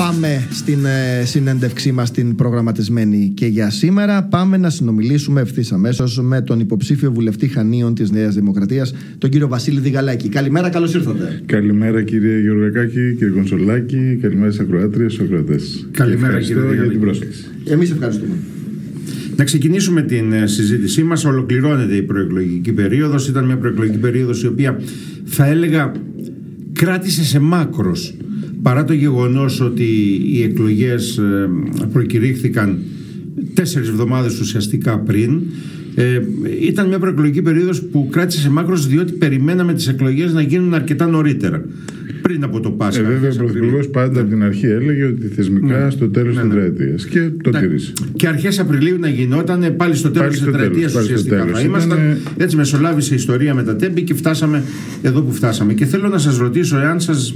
Πάμε στην συνέντευξή μας την προγραμματισμένη και για σήμερα. Πάμε να συνομιλήσουμε ευθύς αμέσως με τον υποψήφιο βουλευτή Χανίων της Νέας Δημοκρατίας, τον κύριο Βασίλη Διγαλάκη. Καλημέρα, καλώς ήρθατε. Καλημέρα κύριε Γεωργακάκη, κύριε Κονσολάκη, καλημέρα στις ακροάτριες, στους ακροατές. Καλημέρα κύριε Διγαλάκη. Για την πρόσκληση. Εμείς ευχαριστούμε. Να ξεκινήσουμε την συζήτησή μας. Ολοκληρώνεται η προεκλογική περίοδος. Ήταν μια προεκλογική περίοδος η οποία θα έλεγα κράτησε σε μάκρος, παρά το γεγονός ότι οι εκλογές προκηρύχθηκαν 4 εβδομάδες ουσιαστικά πριν. Ήταν μια προεκλογική περίοδος που κράτησε σε μάκρος, διότι περιμέναμε τις εκλογές να γίνουν αρκετά νωρίτερα, πριν από το Πάσχα. Βέβαια, ο Πρωθυπουργός πάντα από την αρχή έλεγε ότι θεσμικά στο τέλος της τετραετίας. Και το τηρήσει. Και αρχές Απριλίου να γινόταν, πάλι στο τέλος της τετραετίας ουσιαστικά θα ήμασταν. Έτσι μεσολάβησε η ιστορία με τα τέμπη και φτάσαμε εδώ που φτάσαμε. Και θέλω να σας ρωτήσω, εάν σας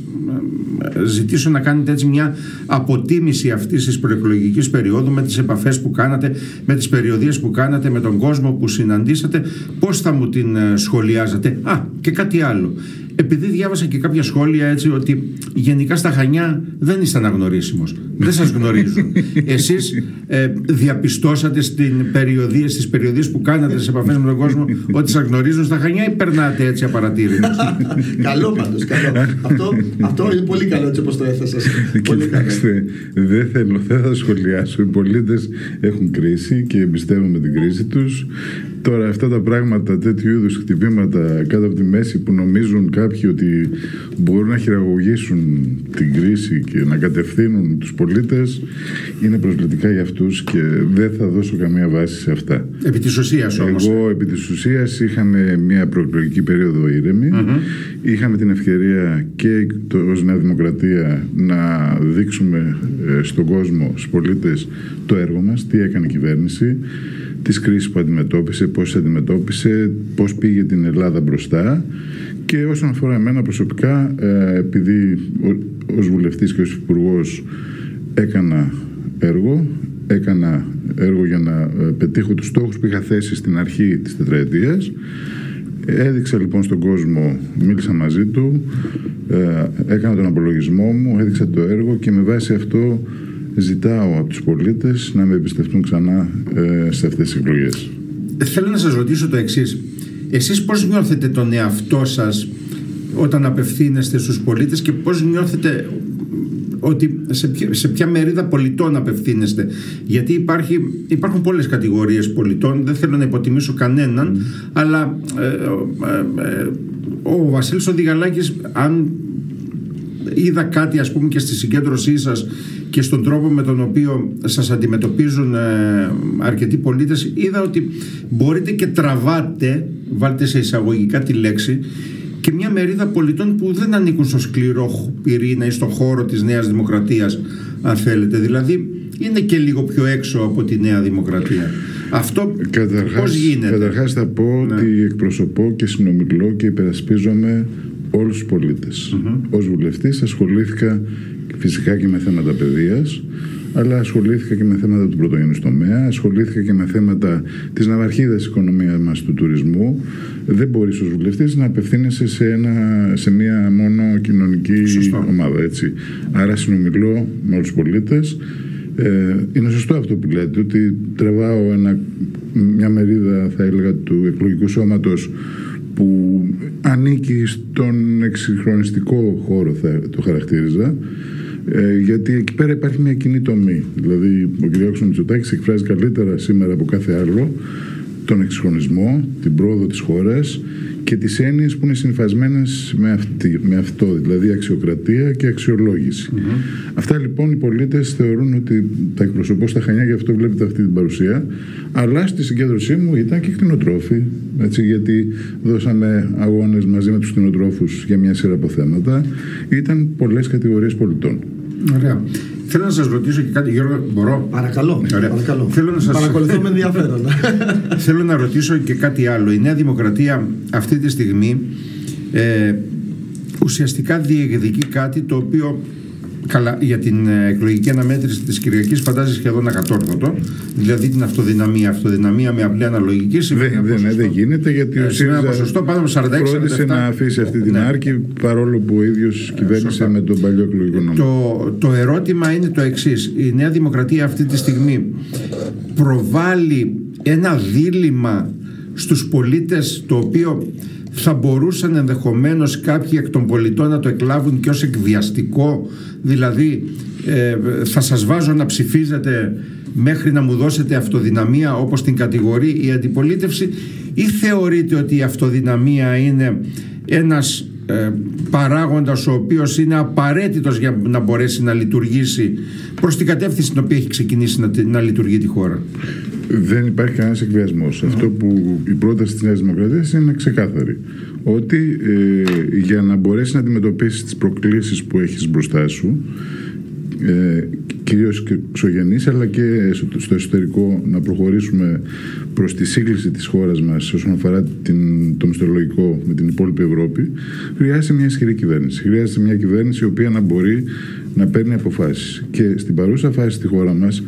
ζητήσω να κάνετε έτσι μια αποτίμηση αυτής της προεκλογικής περίοδου, με τις επαφές που κάνατε, με τις περιοδίες που κάνατε, με τον κόσμο που συναντήσατε, πώς θα μου την σχολιάζατε? Και κάτι άλλο. Επειδή διάβασα και κάποια σχόλια έτσι ότι γενικά στα Χανιά δεν είστε αναγνωρίσιμος. Δεν σας γνωρίζουν. Εσείς διαπιστώσατε στις περιοδίες που κάνατε στις επαφές με τον κόσμο ότι σας γνωρίζουν στα Χανιά ή περνάτε έτσι απαρατήρητος? Καλό πάντως, καλό. Αυτό είναι πολύ καλό έτσι όπως το έθεσες. Κοιτάξτε, δεν θα σχολιάσω. Οι πολίτες έχουν κρίση και εμπιστεύομαι την κρίση τους. Τώρα αυτά τα πράγματα, τέτοιου είδους χτυπήματα κάτω από τη μέση που νομίζουν κάποιοι ότι μπορούν να χειραγωγήσουν την κρίση και να κατευθύνουν τους πολίτες, είναι προσβλητικά για αυτούς και δεν θα δώσω καμία βάση σε αυτά. Επί της ουσίας όμως. Εγώ επί της ουσίας είχαμε μια προεκλογική περίοδο ήρεμη. Είχαμε την ευκαιρία και ως Νέα Δημοκρατία να δείξουμε στον κόσμο, στους πολίτες, το έργο μας, τι έκανε η κυβέρνηση, τις κρίσεις που αντιμετώπισε, πώς αντιμετώπισε, πώς πήγε την Ελλάδα μπροστά. Και όσον αφορά εμένα προσωπικά, επειδή ως βουλευτής και ως υπουργός έκανα έργο για να πετύχω τους στόχους που είχα θέσει στην αρχή της τετραετίας. Έδειξα λοιπόν στον κόσμο, μίλησα μαζί του, έκανα τον απολογισμό μου, έδειξα το έργο και με βάση αυτό ζητάω από τους πολίτες να με εμπιστευτούν ξανά σε αυτές τις εκλογές. Θέλω να σας ρωτήσω το εξής. Εσείς πώς νιώθετε τον εαυτό σας όταν απευθύνεστε στους πολίτες και πώς νιώθετε ότι σε ποια μερίδα πολιτών απευθύνεστε? Γιατί υπάρχουν πολλές κατηγορίες πολιτών, δεν θέλω να υποτιμήσω κανέναν, αλλά ο Βασίλης ο Διγαλάκης, αν είδα κάτι ας πούμε και στη συγκέντρωσή σας και στον τρόπο με τον οποίο σας αντιμετωπίζουν αρκετοί πολίτες, είδα ότι μπορείτε και τραβάτε, βάλτε σε εισαγωγικά τη λέξη, και μια μερίδα πολιτών που δεν ανήκουν στο σκληρό πυρήνα ή στον χώρο της Νέας Δημοκρατίας, αν θέλετε. Δηλαδή είναι και λίγο πιο έξω από τη Νέα Δημοκρατία. Αυτό πώς γίνεται? Καταρχάς θα πω ότι εκπροσωπώ και συνομιλώ και υπερασπίζομαι όλους τους πολίτες. Ως βουλευτής ασχολήθηκα φυσικά και με θέματα παιδείας, αλλά ασχολήθηκα και με θέματα του πρωτογενού τομέα, ασχολήθηκα και με θέματα της ναυαρχίδας οικονομίας μας, του τουρισμού. Δεν μπορείς ως βουλευτής να απευθύνεσαι σε μία μόνο κοινωνική ομάδα, έτσι. Άρα συνομιλώ με όλους τους πολίτες. Είναι σωστό αυτό που λέτε, ότι τραβάω μια μερίδα, θα έλεγα, του εκλογικού σώματος που ανήκει στον εξυγχρονιστικό χώρο, θα το χαρακτήριζα. Γιατί εκεί πέρα υπάρχει μια κοινή τομή. Δηλαδή, ο κ. Μητσοτάκης εκφράζει καλύτερα σήμερα από κάθε άλλο τον εξυγχρονισμό, την πρόοδο της χώρας και τις έννοιες που είναι συμφασμένες με αυτό, δηλαδή αξιοκρατία και αξιολόγηση. Αυτά λοιπόν οι πολίτες θεωρούν ότι τα εκπροσωπώ στα Χανιά, γι' αυτό βλέπετε αυτή την παρουσία. Αλλά στη συγκέντρωσή μου ήταν και κτηνοτρόφοι, έτσι, γιατί δώσαμε αγώνες μαζί με τους κτηνοτρόφους για μια σειρά από θέματα. Ήταν πολλές κατηγορίες πολιτών. Ωραία. Θέλω να σας ρωτήσω και κάτι, Γιώργο, μπορώ? Παρακαλώ. Θέλω να σας... Παρακολουθώ με ενδιαφέρον. Θέλω να ρωτήσω και κάτι άλλο. Η Νέα Δημοκρατία αυτή τη στιγμή ουσιαστικά διεκδικεί κάτι το οποίο Καλά, για την εκλογική αναμέτρηση της Κυριακής φαντάζει σχεδόν ακατόρθωτο. Δηλαδή την αυτοδυναμία με απλή αναλογική δεν γίνεται, γιατί ο ΣΥΡΙΖΑ πρότισε να αφήσει αυτή την άρκη, παρόλο που ο ίδιος κυβέρνησε με τον παλιό εκλογικό νόμο. Το ερώτημα είναι το εξής. Η Νέα Δημοκρατία αυτή τη στιγμή προβάλλει ένα δίλημμα στους πολίτες, το οποίο θα μπορούσαν ενδεχομένως κάποιοι εκ των πολιτών να το εκλάβουν και ως εκβιαστικό, δηλαδή θα σας βάζω να ψηφίζετε μέχρι να μου δώσετε αυτοδυναμία, όπως την κατηγορεί η αντιπολίτευση, ή θεωρείτε ότι η αυτοδυναμία είναι ένας παράγοντας ο οποίος είναι απαραίτητος για να μπορέσει να λειτουργήσει προς την κατεύθυνση την οποία έχει ξεκινήσει να λειτουργεί τη χώρα? Δεν υπάρχει κανένας εκβιασμός. Αυτό που η πρόταση της Νέας Δημοκρατίας είναι ξεκάθαρη. Ότι για να μπορέσει να αντιμετωπίσεις τις προκλήσεις που έχεις μπροστά σου, κυρίως και εξωγενείς, αλλά και στο εσωτερικό, να προχωρήσουμε προς τη σύγκληση της χώρας μας όσον αφορά το μισθολογικό με την υπόλοιπη Ευρώπη, χρειάζεται μια ισχυρή κυβέρνηση. Χρειάζεται μια κυβέρνηση η οποία να μπορεί να παίρνει αποφάσεις. Και στην παρούσα φάση στη χώρα μας,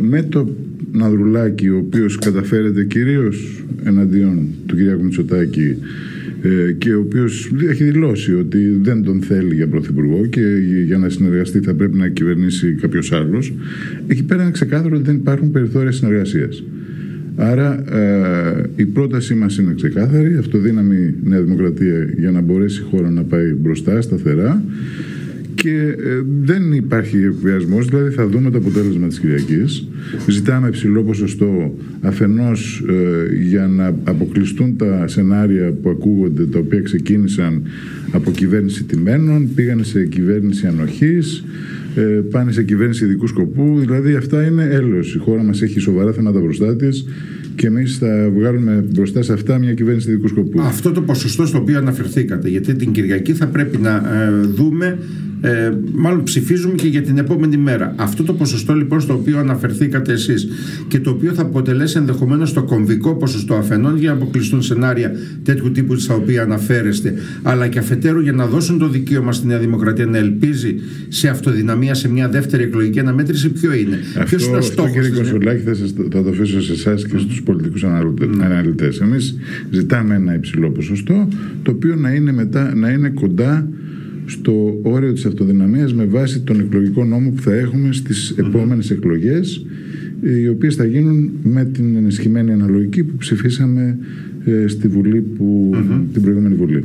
με το Ανδρουλάκη, ο οποίος καταφέρεται κυρίως εναντίον του Κυριάκου Μητσοτάκη και ο οποίος έχει δηλώσει ότι δεν τον θέλει για πρωθυπουργό και για να συνεργαστεί θα πρέπει να κυβερνήσει κάποιος άλλος, εκεί πέρα είναι ξεκάθαρο ότι δεν υπάρχουν περιθώρια συνεργασίας. Άρα η πρότασή μας είναι ξεκάθαρη, αυτοδύναμη Νέα Δημοκρατία για να μπορέσει η χώρα να πάει μπροστά σταθερά, και δεν υπάρχει εκβιασμός, δηλαδή θα δούμε το αποτέλεσμα της Κυριακής. Ζητάμε υψηλό ποσοστό αφενός για να αποκλειστούν τα σενάρια που ακούγονται, τα οποία ξεκίνησαν από κυβέρνηση τιμένων, πήγανε σε κυβέρνηση ανοχής, πάνε σε κυβέρνηση ειδικού σκοπού. Δηλαδή αυτά είναι έλεος. Η χώρα μας έχει σοβαρά θέματα μπροστά της και εμείς θα βγάλουμε μπροστά σε αυτά μια κυβέρνηση ειδικού σκοπού. Αυτό το ποσοστό στο οποίο αναφερθήκατε, γιατί την Κυριακή θα πρέπει να δούμε, μάλλον ψηφίζουμε και για την επόμενη μέρα. Αυτό το ποσοστό λοιπόν στο οποίο αναφερθήκατε εσείς και το οποίο θα αποτελέσει ενδεχομένως το κομβικό ποσοστό αφενών για να αποκλειστούν σενάρια τέτοιου τύπου στα οποία αναφέρεστε, αλλά και αφετέρου για να δώσουν το δικαίωμα στη Νέα Δημοκρατία να ελπίζει σε αυτοδυναμία σε μια δεύτερη εκλογική αναμέτρηση, ποιο είναι? Ποιος είναι ο στόχος? Κύριε Κονσουλάκη, θα το αφήσω σε εσάς και στους πολιτικούς αναλυτές. Εμείς ζητάμε ένα υψηλό ποσοστό, το οποίο να είναι κοντά στο όριο της αυτοδυναμίας με βάση τον εκλογικό νόμο που θα έχουμε στις επόμενες εκλογές, οι οποίες θα γίνουν με την ενισχυμένη αναλογική που ψηφίσαμε στη Βουλή την προηγούμενη Βουλή.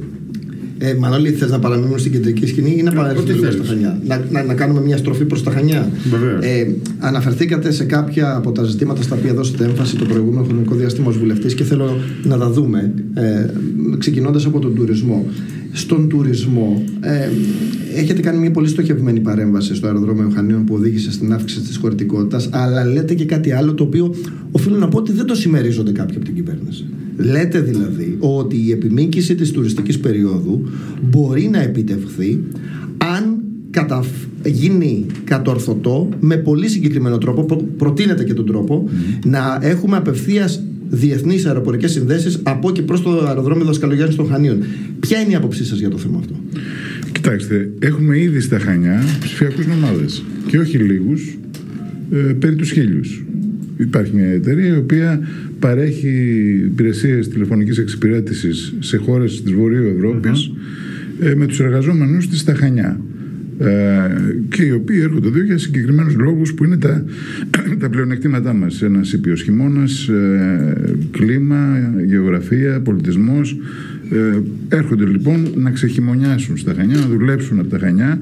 Μανώλη, θες να παραμείνουμε στην κεντρική σκηνή ή να παραμείνουμε λίγο στα Χανιά? Να κάνουμε μια στροφή προς τα Χανιά. Αναφερθήκατε σε κάποια από τα ζητήματα στα οποία δώσατε έμφαση το προηγούμενο χρονικό διάστημα ως βουλευτής και θέλω να τα δούμε, ξεκινώντας από τον τουρισμό. Στον τουρισμό έχετε κάνει μια πολύ στοχευμένη παρέμβαση στο αεροδρόμιο Χανίων που οδήγησε στην αύξηση της χωρητικότητας, αλλά λέτε και κάτι άλλο το οποίο οφείλω να πω ότι δεν το συμμερίζονται κάποιοι από την κυβέρνηση. Λέτε δηλαδή ότι η επιμήκυση της τουριστικής περίοδου μπορεί να επιτευχθεί αν γίνει κατορθωτό με πολύ συγκεκριμένο τρόπο, προτείνεται και τον τρόπο, να έχουμε απευθείας διεθνείς αεροπορικές συνδέσεις από και προς το αεροδρόμιο Δασκαλογιάννης των Χανίων. Ποια είναι η άποψή σας για το θέμα αυτό? Κοιτάξτε, έχουμε ήδη στα Χανιά ψηφιακούς νομάδες και όχι λίγους, περί τους 1000. Υπάρχει μια εταιρεία η οποία παρέχει υπηρεσίες τηλεφωνικής εξυπηρέτησης σε χώρες της Βορείου Ευρώπης με τους εργαζόμενους της στα Χανιά, και οι οποίοι έρχονται εδώ για συγκεκριμένους λόγους που είναι τα πλεονεκτήματά μας. Ένας ήπιος χειμώνας, κλίμα, γεωγραφία, πολιτισμός. Έρχονται λοιπόν να ξεχειμωνιάσουν στα Χανιά, να δουλέψουν από τα Χανιά.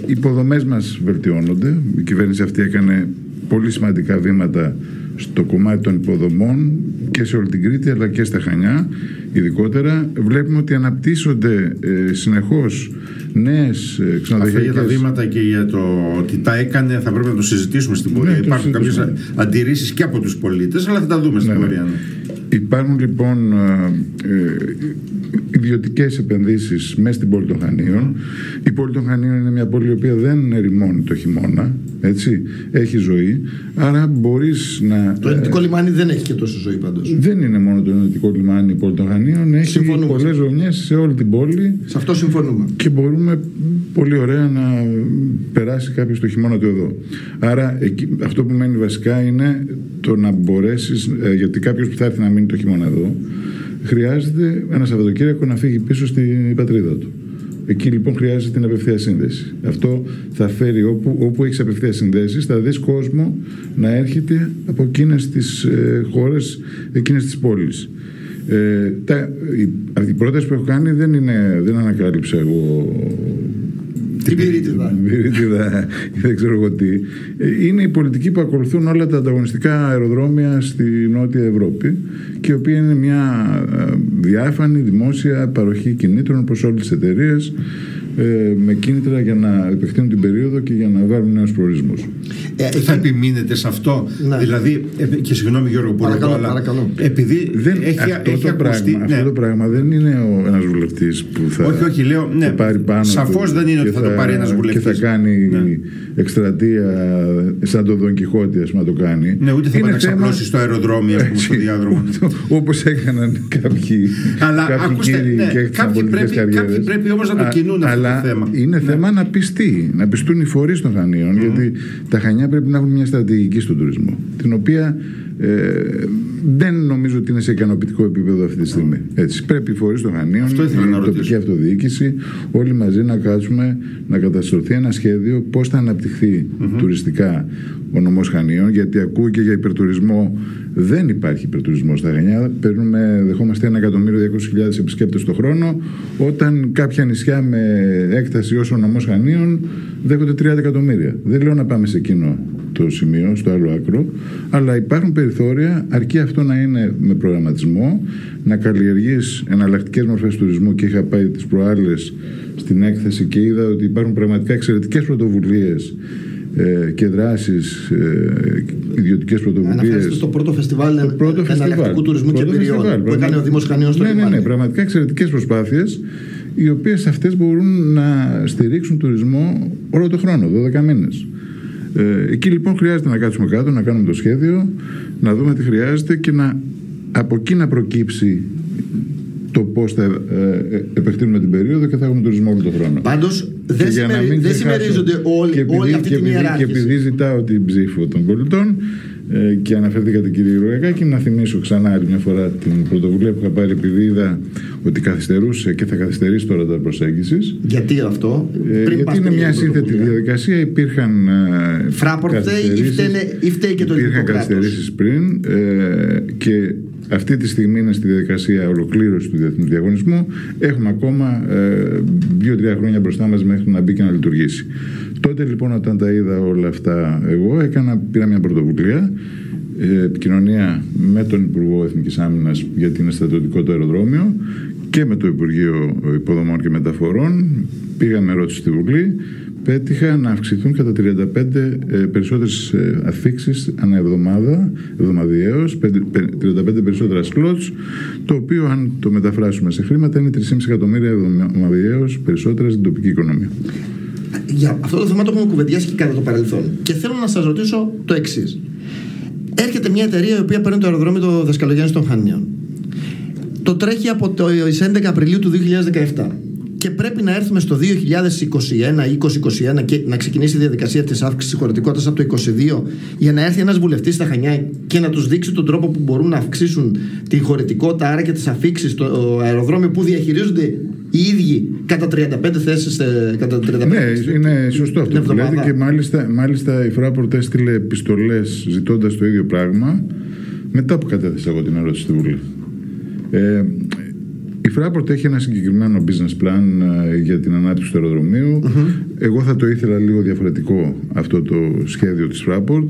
Οι υποδομές μας βελτιώνονται. Η κυβέρνηση αυτή έκανε πολύ σημαντικά βήματα στο κομμάτι των υποδομών και σε όλη την Κρήτη αλλά και στα Χανιά ειδικότερα. Βλέπουμε ότι αναπτύσσονται συνεχώς νέες ξενοδοχειακές. Αυτά για τα βήματα και για το ότι τα έκανε θα πρέπει να το συζητήσουμε στην πορεία. Υπάρχουν κάποιες αντιρρήσεις και από τους πολίτες, αλλά θα τα δούμε στην πορεία. Υπάρχουν λοιπόν ιδιωτικές επενδύσεις μέσα στην πόλη των Χανίων. Η πόλη των Χανίων είναι μια πόλη η οποία δεν ερημώνει το χειμώνα, έτσι, έχει ζωή, άρα μπορείς να... Το Ενωτικό λιμάνι δεν έχει και τόσο ζωή πάντως. Δεν είναι μόνο το Ενωτικό λιμάνι η πόλη των Χανίων, έχει πολλές ζωνιές σε όλη την πόλη. Σε αυτό συμφωνούμε. Και μπορούμε πολύ ωραία να περάσει κάποιος το χειμώνα του εδώ. Άρα αυτό που μένει βασικά είναι το να μπορέσεις, γιατί κάποιος που θα έρθει να μείνει το χειμώνα εδώ, χρειάζεται ένα Σαββατοκύριακο να φύγει πίσω στην πατρίδα του. Εκεί λοιπόν χρειάζεται την απευθεία σύνδεση. Αυτό θα φέρει όπου έχεις απευθεία συνδέσεις, θα δεις κόσμο να έρχεται από εκείνες τις χώρες, εκείνες τις πόλεις. Η πρόταση που έχω κάνει δεν ανακάλυψα εγώ την πυρίτιδα ή δεν ξέρω εγώ τι. Είναι η πολιτική που ακολουθούν όλα τα ανταγωνιστικά αεροδρόμια στη Νότια Ευρώπη και η οποία είναι μια διάφανη δημόσια παροχή κινήτρων προς όλες τις εταιρείες, με κίνητρα για να επεκτείνουν την περίοδο και για να βάλουν νέους προορισμούς. Θα επιμείνετε σε αυτό, ναι. Δηλαδή, και συγγνώμη Γιώργο που ρωτώ, αλλά επειδή αυτό το πράγμα δεν είναι ένας βουλευτής που θα πάρει πάνω σαφώς δεν είναι ότι θα το πάρει ένας βουλευτής και θα κάνει εκστρατεία σαν τον Δον Κιχώτη, ας πούμε, να το κάνει. Ναι, ούτε θα πάει να ξαπλώσει στο αεροδρόμιο, ας πούμε, στο διάδρομο. Όπως έκαναν κάποιοι κύριοι και έξαν πολιτικές καριέρες. Κάποιοι πρέπει όμως να το κινούν αυτό το θέμα. Είναι θέμα να πιστεί, να πιστούν οι φορείς των Χανίων, γιατί τα Χανιά πρέπει να έχουν μια στρατηγική στον τουρισμό, την οποία δεν νομίζω ότι είναι σε ικανοποιητικό επίπεδο αυτή τη στιγμή. Έτσι, πρέπει οι φορείς των Χανίων, η τοπική αυτοδιοίκηση, όλοι μαζί να κάτσουμε να καταστρωθεί ένα σχέδιο πώς θα αναπτυχθεί τουριστικά ο νομός Χανίων, γιατί ακούει και για υπερτουρισμό. Δεν υπάρχει υπερτουρισμό στα Χανιά. Δεχόμαστε 1.200.000 επισκέπτες το χρόνο, όταν κάποια νησιά με έκταση όσο ο νομός Χανίων δέχονται 30 εκατομμύρια. Δεν λέω να πάμε σε εκείνο το σημείο, στο άλλο άκρο, αλλά υπάρχουν περιθώρια, αρκεί αυτό να είναι με προγραμματισμό, να καλλιεργείς εναλλακτικές μορφές τουρισμού. Και είχα πάει τις προάλλες στην έκθεση και είδα ότι υπάρχουν πραγματικά εξαιρετικές πρωτοβουλίες και δράσεις, ιδιωτικές πρωτοβουλίες. Αναφέρεστε στο πρώτο φεστιβάλ εναλλακτικού τουρισμού και εμπειριών που έκανε ο Δήμος Χανίων στο λιμάνι. Ναι, πραγματικά εξαιρετικές προσπάθειες, οι οποίες αυτές μπορούν να στηρίξουν τουρισμό όλο το χρόνο, 12 μήνες. Εκεί λοιπόν χρειάζεται να κάτσουμε κάτω, να κάνουμε το σχέδιο, να δούμε τι χρειάζεται και από εκεί να προκύψει το πώς θα επεκτείνουμε την περίοδο και θα έχουμε τουρισμό όλο τον χρόνο. Πάντως δεν συμμερίζονται όλοι αυτή την ιεράρχηση. Και επειδή ζητάω την ψήφο των πολιτών και αναφερθήκατε κύριε Γεωργακάκη, να θυμίσω ξανά άλλη μια φορά την πρωτοβουλία που είχα πάρει, επειδή είδα ότι καθυστερούσε και θα καθυστερήσει τώρα τα προσέγγισης. Γιατί αυτό? Γιατί είναι μια σύνθετη διαδικασία. Υπήρχαν καθυστερήσεις πριν και αυτή τη στιγμή είναι στη διαδικασία ολοκλήρωση του διεθνούς διαγωνισμού. Έχουμε ακόμα 2-3 χρόνια μπροστά μας μέχρι να μπει και να λειτουργήσει. Τότε λοιπόν, όταν τα είδα όλα αυτά, εγώ πήρα μια πρωτοβουλία, επικοινωνία με τον Υπουργό Εθνικής Άμυνας, γιατί είναι στρατιωτικό το αεροδρόμιο, και με το Υπουργείο Υποδομών και Μεταφορών. Πήγαμε ερώτηση στη Βουλή. Πέτυχα να αυξηθούν κατά 35 περισσότερες αφήξεις ανά εβδομαδιαίως, 35 περισσότερα σλότς, το οποίο, αν το μεταφράσουμε σε χρήματα, είναι 3,5 εκατομμύρια εβδομαδιαίως περισσότερα στην τοπική οικονομία. Για αυτό το θέμα το έχουμε κουβεντιάσει και κατά το παρελθόν. Και θέλω να σας ρωτήσω το εξής. Έρχεται μια εταιρεία η οποία παίρνει το αεροδρόμιο του Δασκαλογιάννη των Χανίων. Το τρέχει από τις 11 Απριλίου του 2017. Και πρέπει να έρθουμε στο 2021 ή 2021 και να ξεκινήσει η διαδικασία της αύξησης χωρητικότητας από το 2022, για να έρθει ένας βουλευτής στα Χανιά και να τους δείξει τον τρόπο που μπορούν να αυξήσουν τη χωρητικότητα, άρα και τις αφήξεις στο αεροδρόμιο που διαχειρίζονται οι ίδιοι κατά 35 θέσεις. Ναι, είναι σωστό αυτό που λέτε, και μάλιστα η Fraport έστειλε επιστολές ζητώντας το ίδιο πράγμα μετά που κατέθεσα εγώ την ερώτηση στη Βουλή. Η Fraport έχει ένα συγκεκριμένο business plan για την ανάπτυξη του αεροδρομίου. Εγώ θα το ήθελα λίγο διαφορετικό αυτό το σχέδιο της Fraport,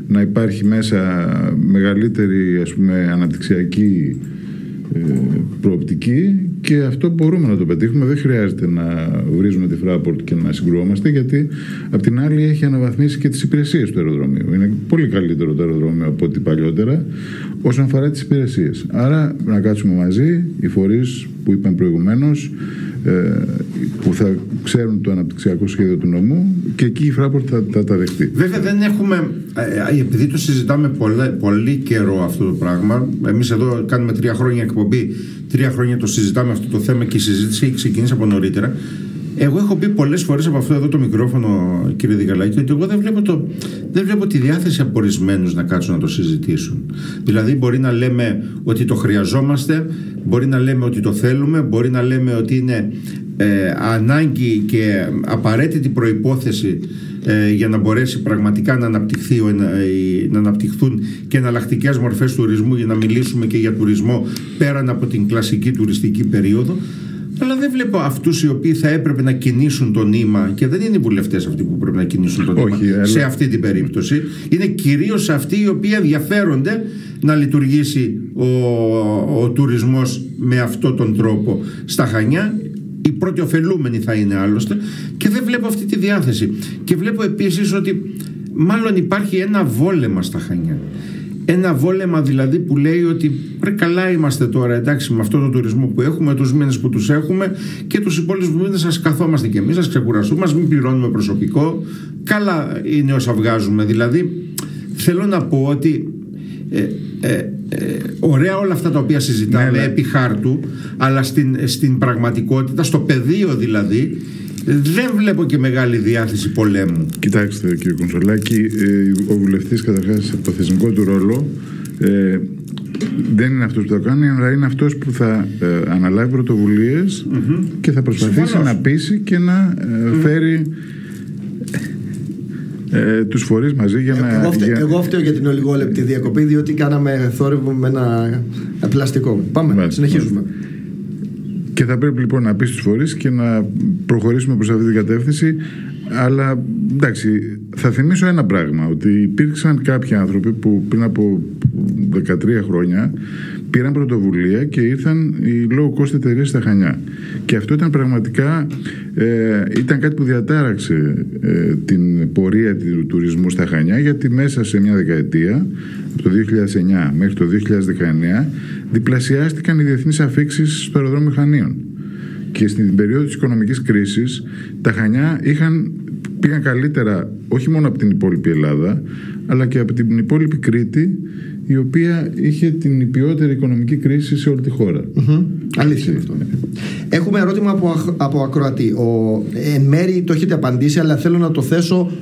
να υπάρχει μέσα μεγαλύτερη, ας πούμε, αναπτυξιακή προοπτική, και αυτό μπορούμε να το πετύχουμε. Δεν χρειάζεται να βρίζουμε τη Fraport και να συγκρουόμαστε, γιατί απ' την άλλη έχει αναβαθμίσει και τις υπηρεσίες του αεροδρομίου. Είναι πολύ καλύτερο το αεροδρόμιο από ό,τι παλιότερα όσον αφορά τις υπηρεσίες. Άρα να κάτσουμε μαζί οι φορείς που είπαν προηγουμένως, που θα ξέρουν το αναπτυξιακό σχέδιο του νομού, και εκεί η Fraport θα τα δεχτεί. Βέβαια δεν έχουμε, επειδή το συζητάμε πολύ καιρό αυτό το πράγμα, εμείς εδώ κάνουμε 3 χρόνια εκπομπή, 3 χρόνια το συζητάμε αυτό το θέμα, και η συζήτηση έχει ξεκινήσει από νωρίτερα. Εγώ έχω πει πολλές φορές από αυτό εδώ το μικρόφωνο, κύριε Διγαλάκη, ότι εγώ δεν βλέπω τη διάθεση από ορισμένους να κάτσουν να το συζητήσουν. Δηλαδή μπορεί να λέμε ότι το χρειαζόμαστε, μπορεί να λέμε ότι το θέλουμε, μπορεί να λέμε ότι είναι ανάγκη και απαραίτητη προϋπόθεση για να μπορέσει πραγματικά να αναπτυχθούν και εναλλακτικές μορφές τουρισμού, για να μιλήσουμε και για τουρισμό πέραν από την κλασική τουριστική περίοδο. Αλλά δεν βλέπω αυτούς οι οποίοι θα έπρεπε να κινήσουν το νήμα, και δεν είναι οι βουλευτές αυτοί που πρέπει να κινήσουν το νήμα σε αυτή την περίπτωση. Είναι κυρίως αυτοί οι οποίοι ενδιαφέρονται να λειτουργήσει ο τουρισμός με αυτόν τον τρόπο στα Χανιά. Οι πρώτοι ωφελούμενοι θα είναι άλλωστε, και δεν βλέπω αυτή τη διάθεση. Και βλέπω επίσης ότι μάλλον υπάρχει ένα βόλεμα στα Χανιά. Ένα βόλεμα δηλαδή που λέει ότι καλά είμαστε τώρα, εντάξει, με αυτόν τον τουρισμό που έχουμε, τους μήνες που τους έχουμε, και τους υπόλοιπους μήνες ας καθόμαστε κι εμείς, ας ξεκουραστούμε, ας μην πληρώνουμε προσωπικό. Καλά είναι όσα βγάζουμε. Δηλαδή θέλω να πω ότι ωραία όλα αυτά τα οποία συζητάμε επί χάρτου, αλλά στην πραγματικότητα, στο πεδίο δηλαδή, δεν βλέπω και μεγάλη διάθεση πολέμου. Κοιτάξτε, κύριε Κονσολάκη, ο βουλευτής καταρχάς από το θεσμικό του ρόλο δεν είναι αυτός που το κάνει, αλλά είναι αυτός που θα αναλάβει πρωτοβουλίες και θα προσπαθήσει να πείσει και να φέρει τους φορείς μαζί για να... Εγώ φταίω για την ολιγόλεπτη διακοπή, διότι κάναμε θόρυβο με ένα πλαστικό. Πάμε, συνεχίζουμε. Και θα πρέπει λοιπόν να πεις τους φορείς και να προχωρήσουμε προς αυτή την κατεύθυνση. Αλλά εντάξει, θα θυμίσω ένα πράγμα, ότι υπήρξαν κάποιοι άνθρωποι που πριν από 13 χρόνια πήραν πρωτοβουλία και ήρθαν οι low cost εταιρείες στα Χανιά. Και αυτό ήταν πραγματικά ήταν κάτι που διατάραξε την πορεία του τουρισμού στα Χανιά, γιατί μέσα σε μια δεκαετία, από το 2009 μέχρι το 2019, διπλασιάστηκαν οι διεθνείς αφίξεις στο αεροδρόμιο Χανίων. Και στην περίοδο της οικονομικής κρίσης τα Χανιά πήγαν καλύτερα όχι μόνο από την υπόλοιπη Ελλάδα, αλλά και από την υπόλοιπη Κρήτη, η οποία είχε την υπιότερη οικονομική κρίση σε όλη τη χώρα. Αλήθεια είναι αυτό. Έχουμε ερώτημα από ακροατή. Εν μέρη το έχετε απαντήσει, αλλά θέλω να το θέσω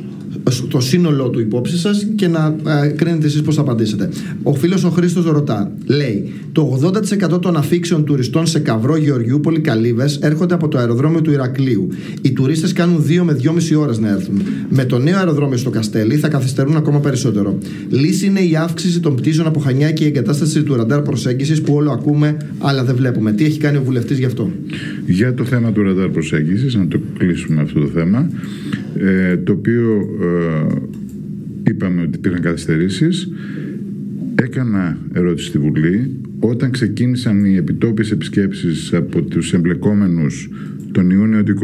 το σύνολο του υπόψη σας και να κρίνετε εσείς πώς θα απαντήσετε. Ο φίλος ο Χρήστος ρωτά, λέει, το 80% των αφήξεων τουριστών σε Καυρό, Γεωργιούπολη, Καλύβες έρχονται από το αεροδρόμιο του Ηρακλείου. Οι τουρίστες κάνουν 2 με 2,5 ώρες να έρθουν. Με το νέο αεροδρόμιο στο Καστέλι θα καθυστερούν ακόμα περισσότερο. Λύση είναι η αύξηση των πτήσεων από Χανιά και η εγκατάσταση του ραντάρ προσέγγισης που όλο ακούμε αλλά δεν βλέπουμε. Τι έχει κάνει ο βουλευτής γι' αυτό? Για το θέμα του ραντάρ προσέγγισης, να το κλείσουμε αυτό το θέμα, το οποίο είπαμε ότι υπήρχαν καθυστερήσεις. Έκανα ερώτηση στη Βουλή. Όταν ξεκίνησαν οι επιτόπιες επισκέψεις από τους εμπλεκόμενους τον Ιούνιο του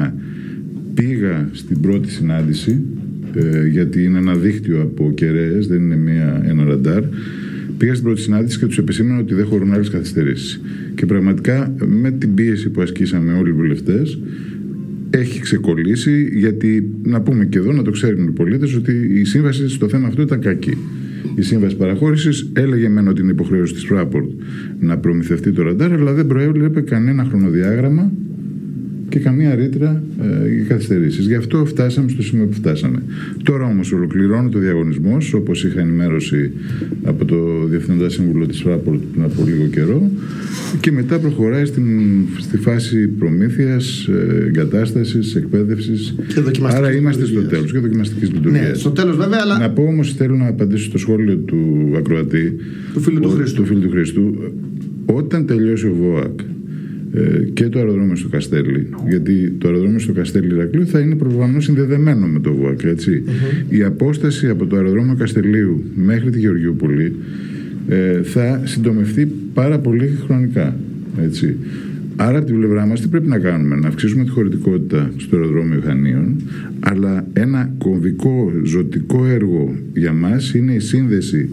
2021, πήγα στην πρώτη συνάντηση, γιατί είναι ένα δίκτυο από κεραίες, δεν είναι ένα ραντάρ. Πήγα στην πρώτη συνάντηση και τους επισήμανα ότι δεν χωρούν άλλες καθυστερήσεις. Και πραγματικά με την πίεση που ασκήσαμε όλοι οι βουλευτές, έχει ξεκολλήσει, γιατί να πούμε και εδώ, να το ξέρουν οι πολίτες, ότι η σύμβαση στο θέμα αυτό ήταν κακή. Η σύμβαση παραχώρησης έλεγε μεν ότι είναι υποχρέωση της Fraport να προμηθευτεί το ραντάρ, αλλά δεν προέβλεπε κανένα χρονοδιάγραμμα και καμία ρήτρα για καθυστερήσεις. Γι' αυτό φτάσαμε στο σημείο που φτάσαμε. Τώρα όμως ολοκληρώνεται ο διαγωνισμός, όπως είχα ενημέρωση από το Διευθυντικό Σύμβουλο της Fraport πριν από λίγο καιρό, και μετά προχωράει στη φάση προμήθειας, εγκατάστασης, εκπαίδευσης. Άρα είμαστε στο τέλος και δοκιμαστικής λειτουργίας. Ναι, στο τέλος βέβαια, αλλά... Να πω όμως, θέλω να απαντήσω στο σχόλιο του ακροατή, του φίλου του Χρήστου. Όταν τελειώσει ο ΒΟΑΚ και το αεροδρόμιο στο Καστέλι, γιατί το αεροδρόμιο στο Καστέλι Ηρακλείου θα είναι προφανώς συνδεδεμένο με το ΒΟΑΚ, έτσι. Η απόσταση από το αεροδρόμιο Καστελίου μέχρι τη Γεωργιούπολη θα συντομευτεί πάρα πολύ χρονικά. Έτσι. Άρα από την πλευρά μας τι πρέπει να κάνουμε? Να αυξήσουμε τη χωρητικότητα στο αεροδρόμιο Χανίων, αλλά ένα κομβικό ζωτικό έργο για μας είναι η σύνδεση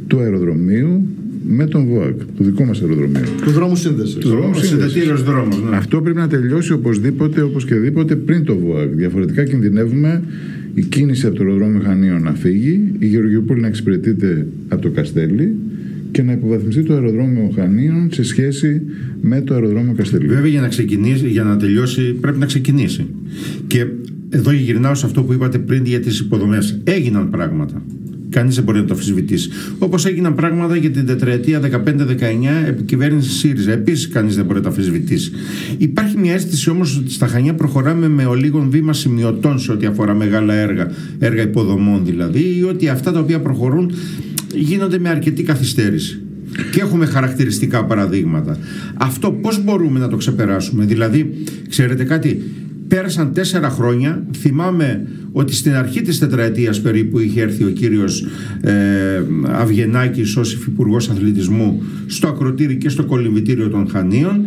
του αεροδρομίου με τον ΒΟΑΚ, του δικού μας αεροδρομίου. Του δρόμου σύνδεσης. Συνδετήριος δρόμος. Ναι. Αυτό πρέπει να τελειώσει οπωσδήποτε, οπωσδήποτε πριν το ΒΟΑΚ. Διαφορετικά κινδυνεύουμε η κίνηση από το αεροδρόμιο Χανίων να φύγει, η Γεωργιούπολη να εξυπηρετείται από το Καστέλι και να υποβαθμιστεί το αεροδρόμιο Χανίων σε σχέση με το αεροδρόμιο Καστελίου. Βέβαια, για να τελειώσει πρέπει να ξεκινήσει. Και εδώ γυρνάω σε αυτό που είπατε πριν για τις υποδομές. Έγιναν πράγματα. Κανείς δεν μπορεί να το αμφισβητήσει. Όπως έγιναν πράγματα για την τετραετία 15-19 επικυβέρνηση ΣΥΡΙΖΑ. Επίσης, κανείς δεν μπορεί να το αμφισβητήσει. Υπάρχει μια αίσθηση όμως ότι στα Χανιά προχωράμε με ολίγων βήμα σημειωτών σε ό,τι αφορά μεγάλα έργα υποδομών δηλαδή, ή ότι αυτά τα οποία προχωρούν γίνονται με αρκετή καθυστέρηση. Και έχουμε χαρακτηριστικά παραδείγματα. Αυτό πώς μπορούμε να το ξεπεράσουμε? Δηλαδή, ξέρετε κάτι, πέρασαν 4 χρόνια. Θυμάμαι ότι στην αρχή της τετραετίας περίπου είχε έρθει ο κύριος Αυγενάκης ως υφυπουργός αθλητισμού στο ακροτήρι και στο κολυμβητήριο των Χανίων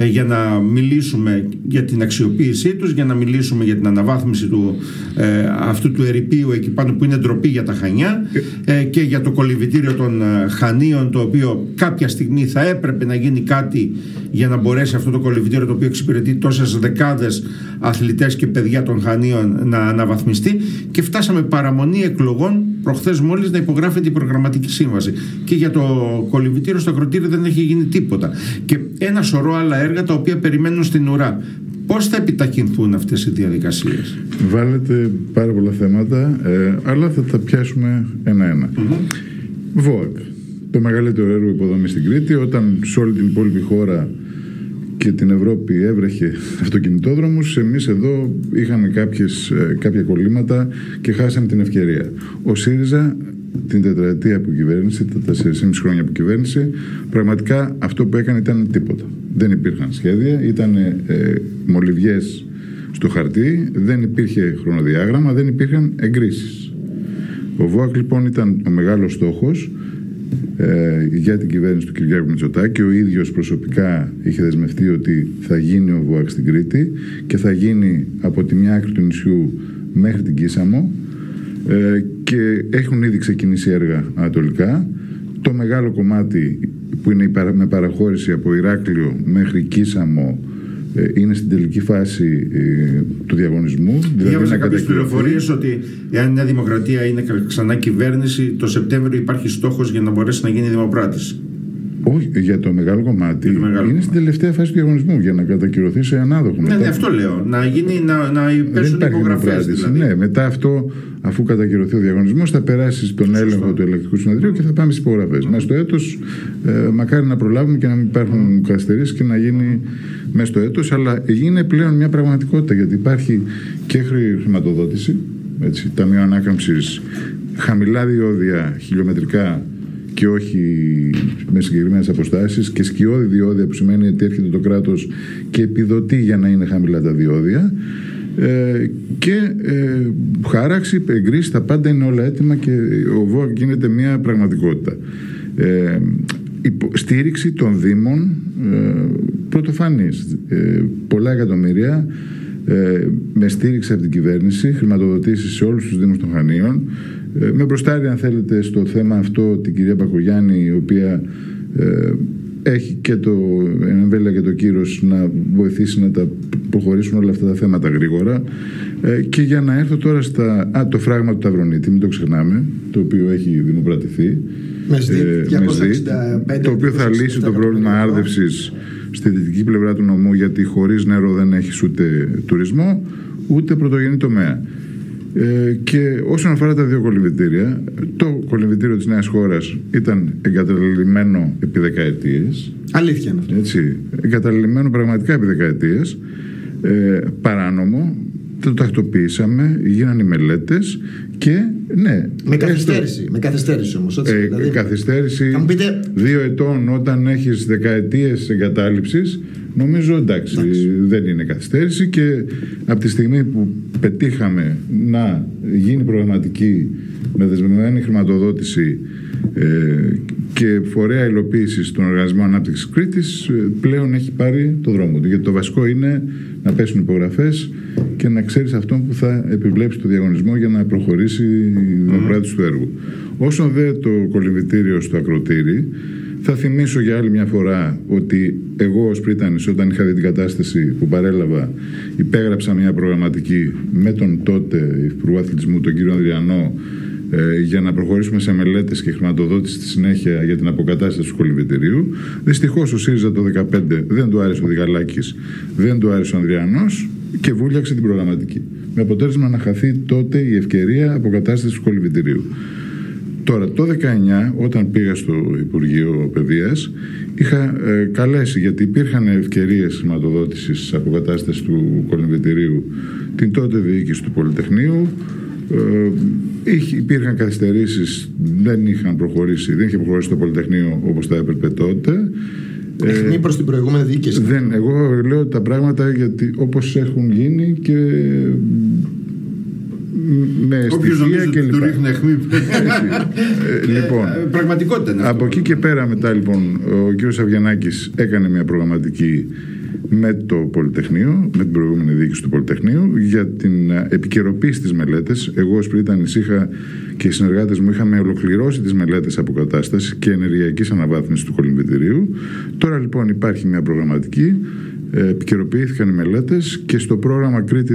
για να μιλήσουμε για την αξιοποίησή τους, για να μιλήσουμε για την αναβάθμιση αυτού του ερειπίου εκεί πάνω που είναι ντροπή για τα Χανιά, και για το κολυμβητήριο των Χανίων, το οποίο κάποια στιγμή θα έπρεπε να γίνει κάτι για να μπορέσει αυτό το κολυμβητήριο, το οποίο εξυπηρετεί τόσες δεκάδες αθλητές και παιδιά των Χανίων, να αναβαθμιστεί. Και φτάσαμε παραμονή εκλογών προχθές μόλις να υπογράφεται η προγραμματική σύμβαση. Και για το κολυμβητήριο στο ακροτήρι δεν έχει γίνει τίποτα. Και ένα σωρό άλλα έργα τα οποία περιμένουν στην ουρά. Πώς θα επιταχυνθούν αυτές οι διαδικασίες? Βάλετε πάρα πολλά θέματα, αλλά θα τα πιάσουμε ένα-ένα. ΒΟΑΚ, το μεγαλύτερο έργο υποδομής στην Κρήτη, όταν σε όλη την υπόλοιπη χώρα και την Ευρώπη έβρεχε αυτοκινητόδρομους, εμείς εδώ είχαμε κάποια κολλήματα και χάσαμε την ευκαιρία. Ο ΣΥΡΙΖΑ την τετραετία που κυβέρνησε, τα 4,5 χρόνια που κυβέρνησε, πραγματικά αυτό που έκανε ήταν τίποτα. Δεν υπήρχαν σχέδια, ήταν μολυβιές στο χαρτί, δεν υπήρχε χρονοδιάγραμμα, δεν υπήρχαν εγκρίσεις. Ο ΒΟΑΚ λοιπόν ήταν ο μεγάλος στόχος για την κυβέρνηση του Κυριάκου Μητσοτάκη. Ο ίδιος προσωπικά είχε δεσμευτεί ότι θα γίνει ο ΒΟΑΚ στην Κρήτη και θα γίνει από τη μια άκρη του νησιού μέχρι την Κίσαμο, και έχουν ήδη ξεκινήσει έργα ανατολικά. Το μεγάλο κομμάτι που είναι με παραχώρηση από Ηράκλειο μέχρι Κίσαμο είναι στην τελική φάση του διαγωνισμού. Διάβασα κάποιες πληροφορίες ότι εάν η Νέα Δημοκρατία είναι ξανά κυβέρνηση, το Σεπτέμβριο υπάρχει στόχος για να μπορέσει να γίνει δημοπράτηση. Όχι, για το μεγάλο κομμάτι είναι στην τελευταία φάση του διαγωνισμού για να κατακυρωθεί σε ανάδοχο. Ναι, αυτό λέω. Να πέσουν υπογραφές. Δηλαδή. Ναι, μετά αυτό, αφού κατακυρωθεί ο διαγωνισμός, θα περάσει στον έλεγχο του Ελεκτικού Συνεδρίου και θα πάμε στις υπογραφές. Μέσα στο έτος, μακάρι να προλάβουμε και να μην υπάρχουν καθυστερήσεις και να γίνει μέσα στο έτος, αλλά είναι πλέον μια πραγματικότητα, γιατί υπάρχει και χρηματοδότηση, έτσι, ταμείο ανάκαμψης, χαμηλά διόδια χιλιομετρικά και όχι με συγκεκριμένες αποστάσεις, και σκιώδη διόδια, που σημαίνει ότι έρχεται το κράτος και επιδοτεί για να είναι χαμηλά τα διόδια, και χάραξη, εγκρίσεις, τα πάντα είναι όλα έτοιμα και ο ΒΟΑΚ γίνεται μια πραγματικότητα. Στήριξη των Δήμων πρωτοφανής, πολλά εκατομμύρια με στήριξη από την κυβέρνηση, χρηματοδοτήσεις σε όλους τους Δήμους των Χανίων, με μπροστάρι, αν θέλετε, στο θέμα αυτό την κυρία Μπακογιάννη, η οποία έχει και το εμβέλεια και το κύρος να βοηθήσει να τα προχωρήσουν όλα αυτά τα θέματα γρήγορα. Και για να έρθω τώρα το φράγμα του Ταυρονίτη, μην το ξεχνάμε, το οποίο έχει δημοπρατηθεί, το οποίο θα λύσει το πρόβλημα άρδευσης στη δυτική πλευρά του νομού, γιατί χωρίς νερό δεν έχεις ούτε τουρισμό ούτε πρωτογενή τομέα. Και όσον αφορά τα δύο κολυμβητήρια, το κολυμβητήριο της Νέας Χώρας ήταν εγκαταλελειμμένο επί δεκαετίες. Αλήθεια είναι αυτό. Έτσι, εγκαταλελειμμένο πραγματικά επί δεκαετίες, παράνομο. Το τακτοποιήσαμε, γίνανε οι μελέτες και ναι. Με καθυστέρηση όμως. Δηλαδή, καθυστέρηση 2 ετών όταν έχεις δεκαετίες εγκατάλειψης, νομίζω εντάξει, δεν είναι καθυστέρηση, και από τη στιγμή που πετύχαμε να γίνει προγραμματική με δεσμευμένη χρηματοδότηση και φορέα υλοποίησης στον Οργανισμό Ανάπτυξης Κρήτης πλέον έχει πάρει το δρόμο του. Γιατί το βασικό είναι να πέσουν υπογραφές και να ξέρεις αυτόν που θα επιβλέψει το διαγωνισμό για να προχωρήσει η δημοπράτηση του έργου. Όσον δε το κολυμβητήριο στο Ακροτήρι, θα θυμίσω για άλλη μια φορά ότι εγώ ως πρίτανης, όταν είχα δει την κατάσταση που παρέλαβα, υπέγραψα μια προγραμματική με τον τότε Υπουργό Αθλητισμού, τον κύριο Ανδριανό, για να προχωρήσουμε σε μελέτες και χρηματοδότηση στη συνέχεια για την αποκατάσταση του κολυμβητηρίου. Δυστυχώς ο ΣΥΡΙΖΑ το 2015 δεν του άρεσε ο Διγαλάκης, δεν του άρεσε ο Ανδριανός και βούλιαξε την προγραμματική. Με αποτέλεσμα να χαθεί τότε η ευκαιρία αποκατάστασης του κολυμβητηρίου. Τώρα, το 19, όταν πήγα στο Υπουργείο Παιδείας, είχα καλέσει, γιατί υπήρχαν ευκαιρίες χρηματοδότησης αποκατάστασης του κολυμβητηρίου, την τότε διοίκηση του Πολυτεχνείου. Υπήρχαν καθυστερήσεις, δεν είχε προχωρήσει το Πολυτεχνείο όπως θα έπρεπε τότε. Αιχμή προς την προηγούμενη διοίκηση. Εγώ λέω τα πράγματα γιατί όπως έχουν γίνει και με στοιχεία και λοιπά. Λοιπόν, πραγματικότητα είναι αυτό. Από εκεί και πέρα μετά, λοιπόν, ο κ. Αβγιανάκης έκανε μια προγραμματική με το Πολυτεχνείο, με την προηγούμενη διοίκηση του Πολυτεχνείου, για την επικαιροποίηση της μελέτες. Εγώ ως πρίτανης είχα και οι συνεργάτες μου είχαμε ολοκληρώσει τις μελέτες αποκατάστασης και ενεργειακής αναβάθμισης του κολυμβητηρίου. Τώρα λοιπόν υπάρχει μια προγραμματική, επικαιροποιήθηκαν οι μελέτες και στο πρόγραμμα Κρήτη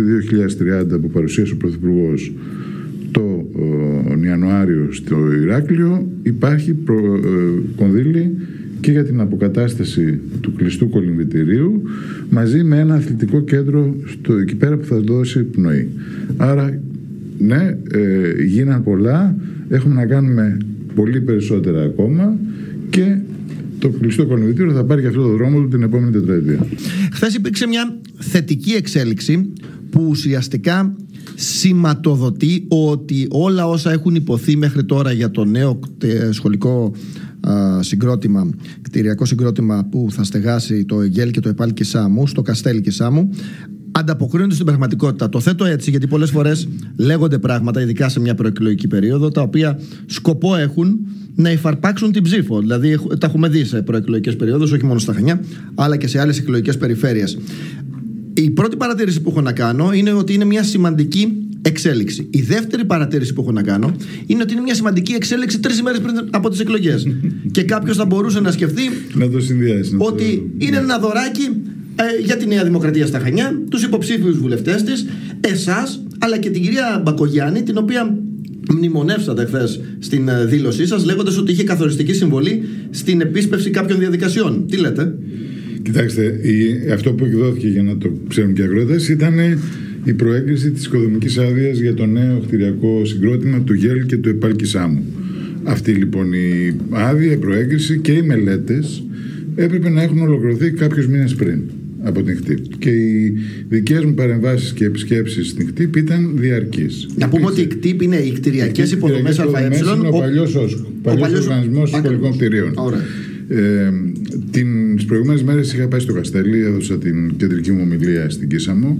2030 που παρουσίασε ο Πρωθυπουργός τον Ιανουάριο στο Ηράκλειο υπάρχει κονδύλι και για την αποκατάσταση του κλειστού κολυμβητηρίου μαζί με ένα αθλητικό κέντρο εκεί πέρα που θα δώσει πνοή. Άρα ναι, γίναν πολλά, έχουμε να κάνουμε πολύ περισσότερα ακόμα και το κλειστό κολυμβητήριο θα πάρει και αυτό το δρόμο του την επόμενη τετραετία. Χθες υπήρξε μια θετική εξέλιξη που ουσιαστικά σηματοδοτεί ότι όλα όσα έχουν υποθεί μέχρι τώρα για το νέο σχολικό συγκρότημα, κτηριακό συγκρότημα που θα στεγάσει το ΕΓΕΛ και το ΕΠΑΛ Κισάμου στο Καστέλι Κισάμου, ανταποκρίνονται στην πραγματικότητα. Το θέτω έτσι γιατί πολλές φορές λέγονται πράγματα, ειδικά σε μια προεκλογική περίοδο, τα οποία σκοπό έχουν να υφαρπάξουν την ψήφο. Δηλαδή, τα έχουμε δει σε προεκλογικές περίοδους, όχι μόνο στα Χανιά, αλλά και σε άλλες εκλογικές περιφέρειες. Η πρώτη παρατήρηση που έχω να κάνω είναι ότι είναι μια σημαντική εξέλιξη. Η δεύτερη παρατήρηση που έχω να κάνω είναι ότι είναι μια σημαντική εξέλιξη 3 ημέρες πριν από τις εκλογές. Και κάποιος θα μπορούσε να σκεφτεί να το συνδυάσει, ότι είναι ένα δωράκι για τη Νέα Δημοκρατία στα Χανιά, τους υποψήφιους βουλευτές της, εσάς, αλλά και την κυρία Μπακογιάννη, την οποία μνημονεύσατε χθες στην δήλωσή σας, λέγοντας ότι είχε καθοριστική συμβολή στην επίσπευση κάποιων διαδικασιών. Τι λέτε? Κοιτάξτε, αυτό που εκδόθηκε, για να το ξέρουν και οι αγρότες, ήταν η προέγκριση της οικοδομικής άδειας για το νέο κτηριακό συγκρότημα του ΓΕΛ και του ΕΠΑΛ Κισάμου. Αυτή λοιπόν η άδεια, η προέγκριση και οι μελέτες έπρεπε να έχουν ολοκληρωθεί κάποιους μήνες πριν από την ΧΤΥΠ. Και οι δικές μου παρεμβάσεις και επισκέψεις στην ХΤΥΠ ήταν διαρκείς. Να πούμε ότι η ΚΤΥΠ είναι οι κτηριακές υποδομές ΑΕ. Είναι ο παλιός ΟΣΚ, παλιός Οργανισμός Σχολικών Κτηρίων. Τις προηγούμενες μέρες είχα πάει στο Καστέλι, έδωσα την κεντρική μου ομιλία στην Κίσαμο,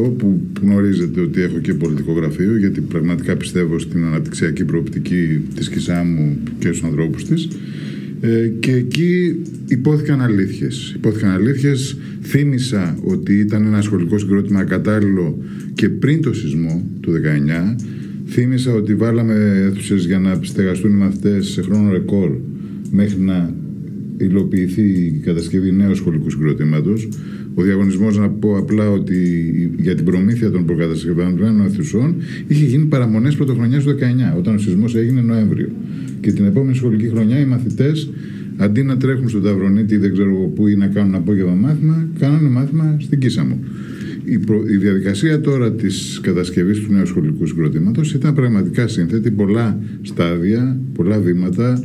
όπου γνωρίζετε ότι έχω και πολιτικό γραφείο, γιατί πραγματικά πιστεύω στην αναπτυξιακή προοπτική της Κισάμου και στους ανθρώπους της. Και εκεί υπόθηκαν αλήθειες. Θύμισα ότι ήταν ένα σχολικό συγκρότημα κατάλληλο και πριν το σεισμό του 19. Θύμισα ότι βάλαμε αίθουσες για να στεγαστούν οι μαθητές σε χρόνο ρεκόρ μέχρι να υλοποιηθεί η κατασκευή νέου σχολικού συγκροτήματος. Ο διαγωνισμός, να πω απλά ότι για την προμήθεια των προκατασκευασμένων αιθουσών είχε γίνει παραμονές πρωτοχρονιάς του 19, όταν ο σεισμός έγινε Νοέμβριο. Και την επόμενη σχολική χρονιά οι μαθητές, αντί να τρέχουν στον Ταυρονίτη ή δεν ξέρω πού ή να κάνουν απόγευμα μάθημα, κάνανε μάθημα στην Κίσαμο. Η διαδικασία τώρα της κατασκευής του νέου σχολικού συγκροτήματος ήταν πραγματικά σύνθετη, πολλά στάδια, πολλά βήματα.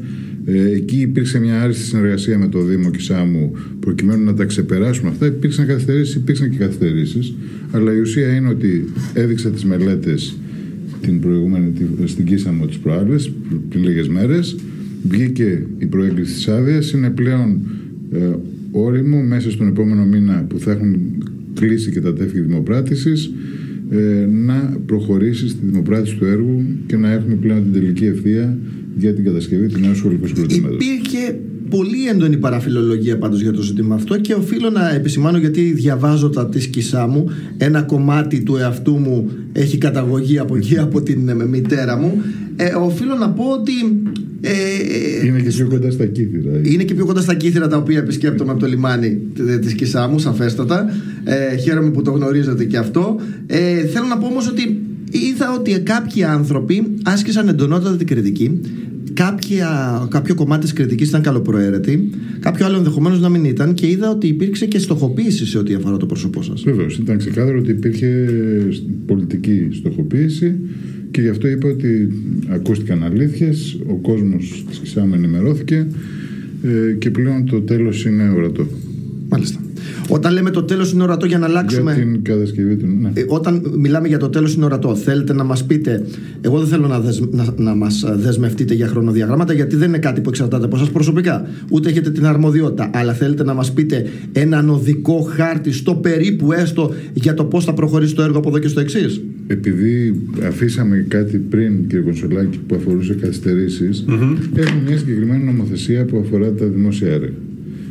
Εκεί υπήρξε μια άριστη συνεργασία με το Δήμο Κισάμου προκειμένου να τα ξεπεράσουμε αυτά. Υπήρξαν και καθυστερήσεις, αλλά η ουσία είναι ότι έδειξα τις μελέτες την προηγούμενη στην Κίσαμο τις προάλλες, πριν λίγες μέρες. Βγήκε η προέγκριση της άδειας, είναι πλέον όριμο μέσα στον επόμενο μήνα που θα έχουν κλείσει και τα τεύχη δημοπράτησης να προχωρήσει στη δημοπράτηση του έργου και να έχουμε πλέον την τελική ευθεία για την κατασκευή του νέου σχολικού συγκροτήματος. Υπήρχε πολύ έντονη παραφιλολογία πάντως για το ζήτημα αυτό και οφείλω να επισημάνω, γιατί διαβάζω τα της Κισάμου, ένα κομμάτι του εαυτού μου έχει καταγωγή από εκεί, από την μητέρα μου. Οφείλω να πω ότι είναι και πιο κοντά στα κύθυρα. Είναι και πιο κοντά στα κύθυρα τα οποία επισκέπτομαι από το λιμάνι της Κισάμου, σαφέστατα. Χαίρομαι που το γνωρίζετε και αυτό. Θέλω να πω όμως ότι είδα ότι κάποιοι άνθρωποι άσκησαν εντονότατα την κριτική. Κάποιο κομμάτι της κριτικής ήταν καλοπροαίρετη, κάποιο άλλο ενδεχομένως να μην ήταν, και είδα ότι υπήρξε και στοχοποίηση σε ό,τι αφορά το πρόσωπό σας. Βεβαίως, ήταν ξεκάθαρο ότι υπήρχε πολιτική στοχοποίηση και γι' αυτό είπα ότι ακούστηκαν αλήθειες, ο κόσμος της Κισάμου ενημερώθηκε και πλέον το τέλος είναι ορατό. Μάλιστα. Όταν λέμε το τέλος είναι ορατό, για να αλλάξουμε. Για την κατασκευή του, ναι. Όταν μιλάμε για το τέλος είναι ορατό, θέλετε να μας πείτε. Εγώ δεν θέλω να μας δεσμευτείτε για χρονοδιαγράμματα, γιατί δεν είναι κάτι που εξαρτάται από εσάς προσωπικά. Ούτε έχετε την αρμοδιότητα. Αλλά θέλετε να μας πείτε έναν οδικό χάρτη, στο περίπου έστω, για το πώς θα προχωρήσει το έργο από εδώ και στο εξής. Επειδή αφήσαμε κάτι πριν, κύριε Κονσολάκη, που αφορούσε καθυστερήσεις, έχουμε μια συγκεκριμένη νομοθεσία που αφορά τα δημόσια έργα.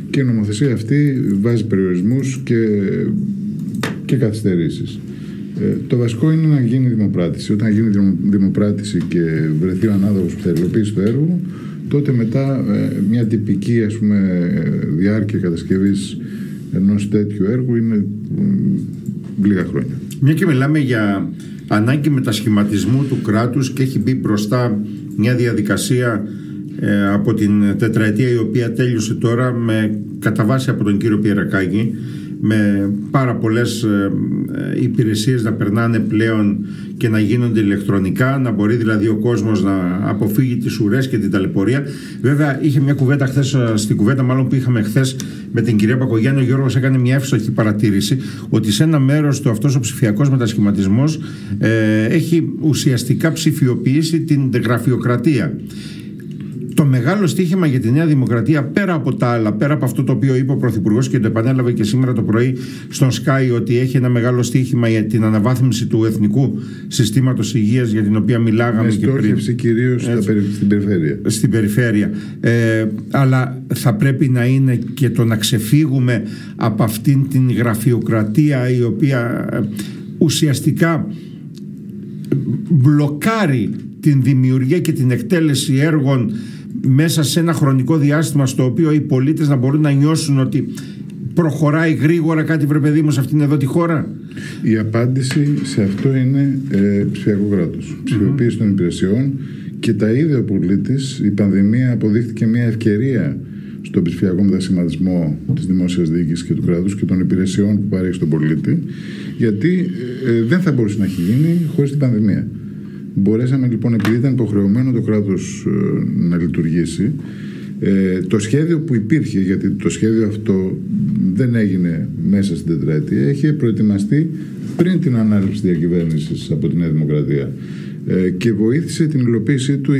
Και η νομοθεσία αυτή βάζει περιορισμούς και καθυστερήσεις. Το βασικό είναι να γίνει δημοπράτηση. Όταν γίνει δημοπράτηση και βρεθεί ο ανάδοχος που θα υλοποιήσει το έργο, τότε μετά μια τυπική, ας πούμε, διάρκεια κατασκευής ενός τέτοιου έργου είναι λίγα χρόνια. Μια και μιλάμε για ανάγκη μετασχηματισμού του κράτους και έχει μπει μπροστά μια διαδικασία από την τετραετία η οποία τέλειωσε τώρα, κατά βάση από τον κύριο Πιερακάκη, με πάρα πολλές υπηρεσίες να περνάνε πλέον και να γίνονται ηλεκτρονικά, να μπορεί δηλαδή ο κόσμος να αποφύγει τις ουρές και την ταλαιπωρία. Βέβαια είχε μια κουβέντα χθες, στην κουβέντα μάλλον που είχαμε χθες με την κυρία Πακογιάννη, ο Γιώργος έκανε μια εύστοχη παρατήρηση ότι σε ένα μέρος του αυτός ο ψηφιακός μετασχηματισμός έχει ουσιαστικά ψηφιοποιήσει την γραφειοκρατία. Το μεγάλο στοίχημα για τη Νέα Δημοκρατία, πέρα από τα άλλα, πέρα από αυτό το οποίο είπε ο Πρωθυπουργός και το επανέλαβε και σήμερα το πρωί στον Sky, ότι έχει ένα μεγάλο στοίχημα για την αναβάθμιση του εθνικού συστήματος υγείας, για την οποία μιλάγαμε και πριν. Στόχευση κυρίως στην περιφέρεια. Στην περιφέρεια. Αλλά θα πρέπει να είναι και το να ξεφύγουμε από αυτήν την γραφειοκρατία η οποία ουσιαστικά μπλοκάρει την δημιουργία και την εκτέλεση έργων μέσα σε ένα χρονικό διάστημα, στο οποίο οι πολίτες να μπορούν να νιώσουν ότι προχωράει γρήγορα κάτι, βρε παιδί μου, σε αυτήν εδώ τη χώρα. Η απάντηση σε αυτό είναι ψηφιακό κράτος. Ψηφιοποίηση των υπηρεσιών, και τα ίδια ο πολίτης. Η πανδημία αποδείχθηκε μια ευκαιρία στον ψηφιακό μετασχηματισμό της δημόσιας διοίκησης και του κράτους και των υπηρεσιών που παρέχει στον πολίτη, γιατί δεν θα μπορούσε να έχει γίνει χωρίς την πανδημία. Μπορέσαμε λοιπόν, επειδή ήταν υποχρεωμένο το κράτος να λειτουργήσει, το σχέδιο που υπήρχε, γιατί το σχέδιο αυτό δεν έγινε μέσα στην τετραετία, είχε προετοιμαστεί πριν την ανάληψη διακυβέρνησης από τη Νέα Δημοκρατία, και βοήθησε την υλοποίησή του